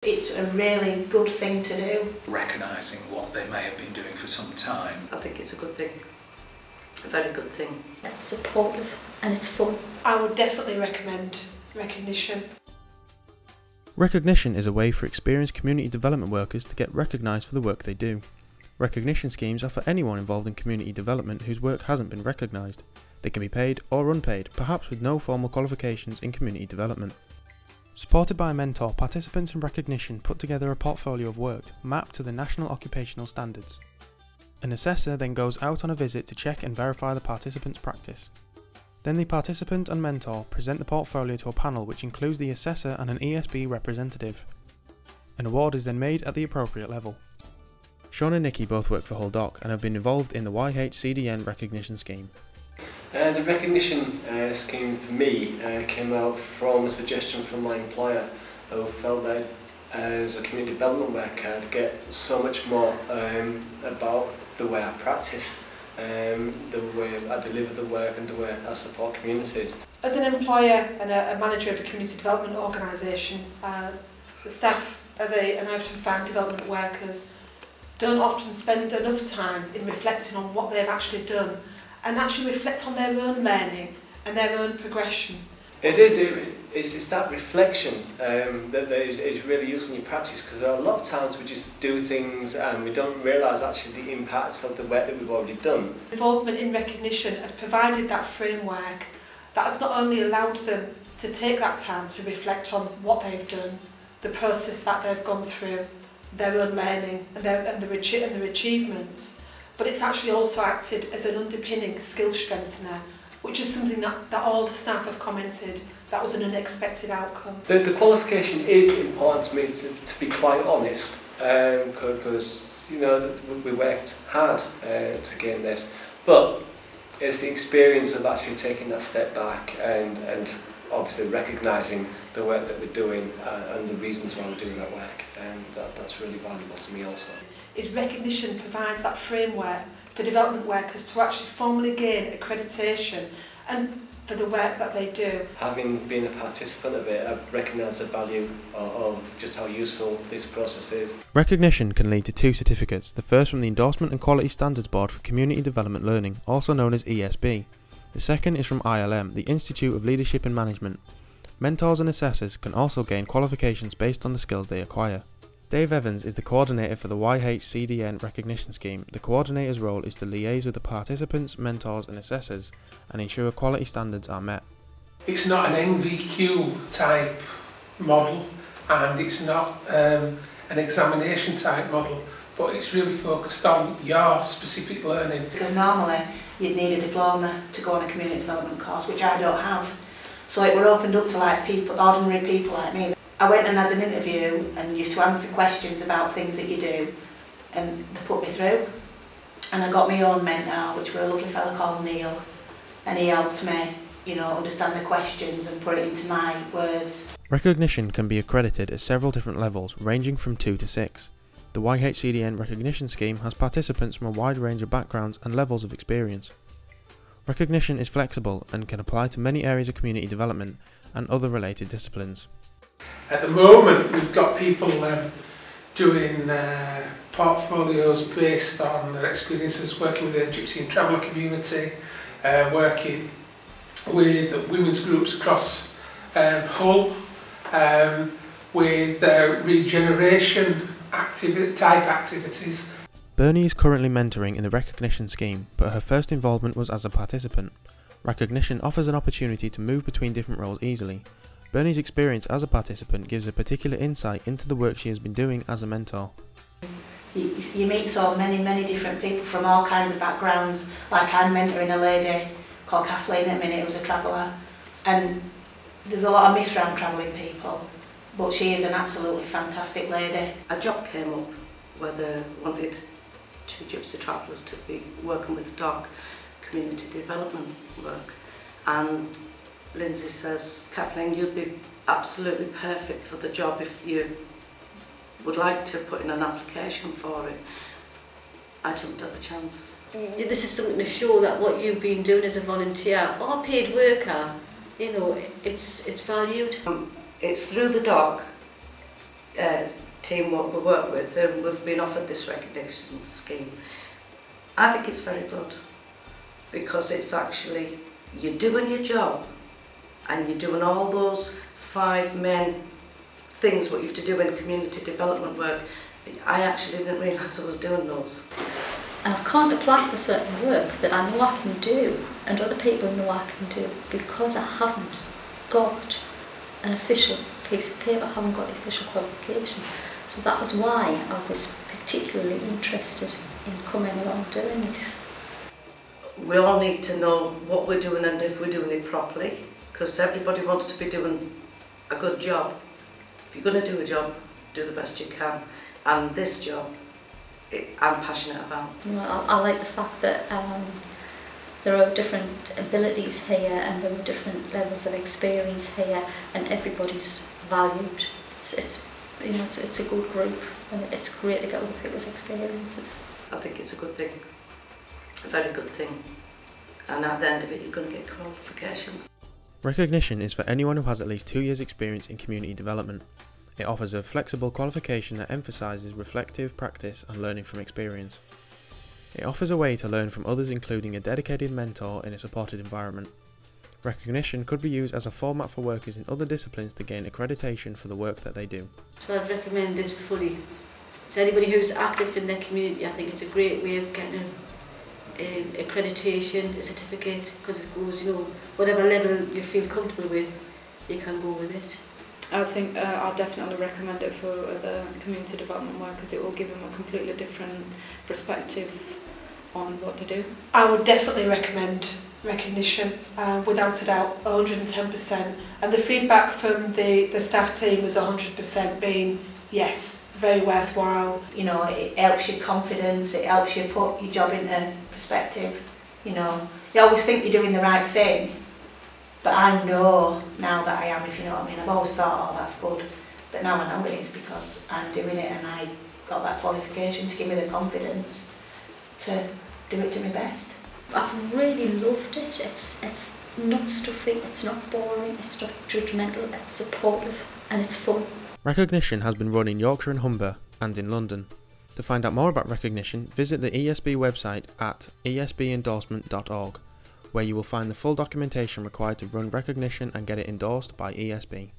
It's a really good thing to do. Recognising what they may have been doing for some time. I think it's a good thing, a very good thing. It's supportive and it's fun. I would definitely recommend recognition. Recognition is a way for experienced community development workers to get recognised for the work they do. Recognition schemes are for anyone involved in community development whose work hasn't been recognised. They can be paid or unpaid, perhaps with no formal qualifications in community development. Supported by a mentor, participants in recognition put together a portfolio of work mapped to the national occupational standards. An assessor then goes out on a visit to check and verify the participant's practice. Then the participant and mentor present the portfolio to a panel which includes the assessor and an ESB representative. An award is then made at the appropriate level. Sean and Nikki both work for Hull Dock and have been involved in the YHCDN recognition scheme. The recognition scheme for me came out from a suggestion from my employer, who felt that as a community development worker I'd get so much more about the way I practice, the way I deliver the work and the way I support communities. As an employer and a manager of a community development organisation, the staff and I often find development workers don't often spend enough time in reflecting on what they've actually done and actually reflect on their own learning and their own progression. It's that reflection that is really useful in your practice, because a lot of times we just do things and we don't realise actually the impacts of the work that we've already done. Involvement in recognition has provided that framework that has not only allowed them to take that time to reflect on what they've done, the process that they've gone through, their own learning and their achievements, but it's actually also acted as an underpinning skill strengthener, which is something that all the staff have commented that was an unexpected outcome. The qualification is important to me, to be quite honest, because we worked hard to gain this, but it's the experience of actually taking that step back and obviously recognising the work that we're doing and the reasons why we're doing that work, and that's really valuable to me also. Is recognition provides that framework for development workers to actually formally gain accreditation and for the work that they do. Having been a participant of it, I've recognised the value of just how useful this process is. Recognition can lead to two certificates, the first from the Endorsement and Quality Standards Board for Community Development Learning, also known as ESB. The second is from ILM, the Institute of Leadership and Management. Mentors and assessors can also gain qualifications based on the skills they acquire. Dave Evans is the coordinator for the YHCDN recognition scheme. The coordinator's role is to liaise with the participants, mentors and assessors and ensure quality standards are met. It's not an NVQ type model and it's not an examination type model, but it's really focused on your specific learning. Because normally you'd need a diploma to go on a community development course, which I don't have. So it were opened up to like ordinary people like me. I went and had an interview and you have to answer questions about things that you do, and they put me through. And I got my own mentor, which was a lovely fellow called Neil, and he helped me, understand the questions and put it into my words. Recognition can be accredited at several different levels, ranging from 2 to 6. The YHCDN recognition scheme has participants from a wide range of backgrounds and levels of experience. Recognition is flexible and can apply to many areas of community development and other related disciplines. At the moment we've got people doing portfolios based on their experiences working with the Gypsy and Traveller community, working with women's groups across Hull, with regeneration type activities. Bernie is currently mentoring in the recognition scheme, but her first involvement was as a participant. Recognition offers an opportunity to move between different roles easily. Bernie's experience as a participant gives a particular insight into the work she has been doing as a mentor. You meet so many different people from all kinds of backgrounds. Like I'm mentoring a lady called Kathleen at the minute who's a traveller, and there's a lot of myths around travelling people, but she is an absolutely fantastic lady. A job came up where they wanted 2 gypsy travellers to be working with dog community development work, and Lindsay says, Kathleen, you'd be absolutely perfect for the job if you would like to put in an application for it. I jumped at the chance. This is something to show that what you've been doing as a volunteer or paid worker, it's valued. It's through the dog team what we work with, and we've been offered this recognition scheme. I think it's very good because it's actually, you're doing your job and you're doing all those 5 main things what you have to do in community development work. I actually didn't realise I was doing those. And I can't apply for certain work that I know I can do and other people know I can do because I haven't got an official piece of paper, I haven't got the official qualification. So that was why I was particularly interested in coming along doing this. We all need to know what we're doing and if we're doing it properly, because everybody wants to be doing a good job. If you're going to do a job, do the best you can. And this job, I'm passionate about. Well, I like the fact that there are different abilities here and there are different levels of experience here, and everybody's valued. It's a good group, and it's great to get other people's experiences. I think it's a good thing, a very good thing. And at the end of it, you're going to get qualifications. Recognition is for anyone who has at least 2 years' experience in community development. It offers a flexible qualification that emphasises reflective practice and learning from experience. It offers a way to learn from others, including a dedicated mentor in a supported environment. Recognition could be used as a format for workers in other disciplines to gain accreditation for the work that they do. So I'd recommend this fully. To anybody who's active in their community, I think it's a great way of getting accreditation, a certificate, because it goes, whatever level you feel comfortable with, you can go with it. I think I'll definitely recommend it for other community development workers. It will give them a completely different perspective on what to do. I would definitely recommend recognition, without a doubt, 110%. And the feedback from the staff team was 100% being, yes, very worthwhile. It helps your confidence, it helps you put your job into perspective. You always think you're doing the right thing, but I know now that I am, if you know what I mean. I've always thought, oh, that's good, but now I know it is because I'm doing it and I got that qualification to give me the confidence to do it to my best. I've really loved it. It's not stuffy, it's not boring, it's not judgmental, it's supportive and it's fun. Recognition has been run in Yorkshire and Humber and in London. To find out more about Recognition, visit the ESB website at esbendorsement.org, where you will find the full documentation required to run Recognition and get it endorsed by ESB.